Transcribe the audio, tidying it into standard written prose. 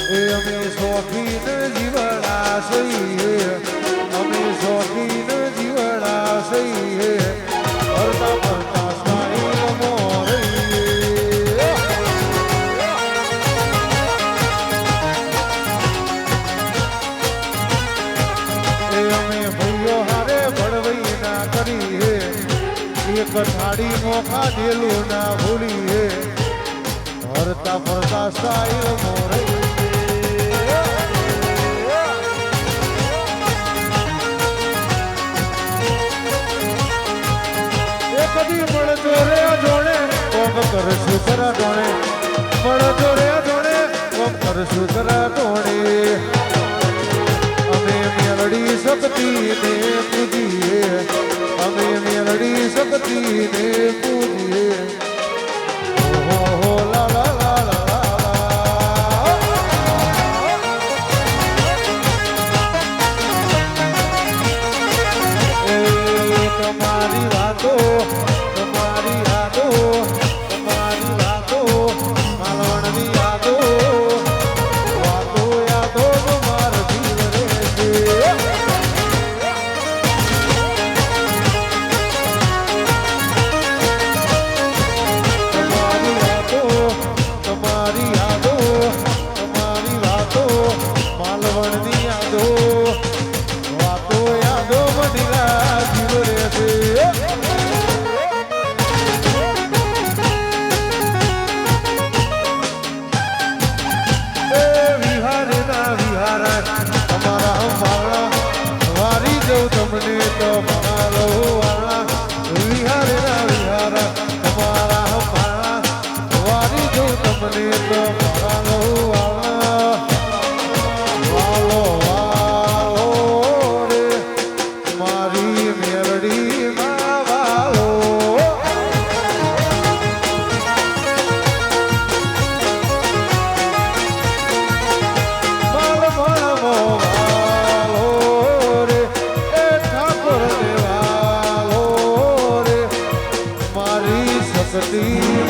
એ અમે શોખીન જીવડા સહી અમે શોખીન જીવડા સહી ફરતા ફરતા સાઈ મોરી એ અમે ભાઈઓ હારે ભળવઈ ના કરી હે એક થાળી મોખા દેલું ના ભૂલી હે ફરતા ફરતા સાઈ મોરી કદી મળતો રે જોડે કોમ કરશું ખરા ટોણે મળતો રે જોડે કોમ કરશું ખરા ટોણે અમે મેલડી શક્તિ ને પૂજીએ અમે મેલડી શક્તિ ને પૂજીએ ઓહો લા લા લા લા તમારી વાતો તમને તો મારો વાળા વિહાર ના વિહાર તમારા મારા વારી જો તમને તો મારો વાળા વાલો વાલો રે મારી મેરડી માં વાલો માલ મળવો શક્તિ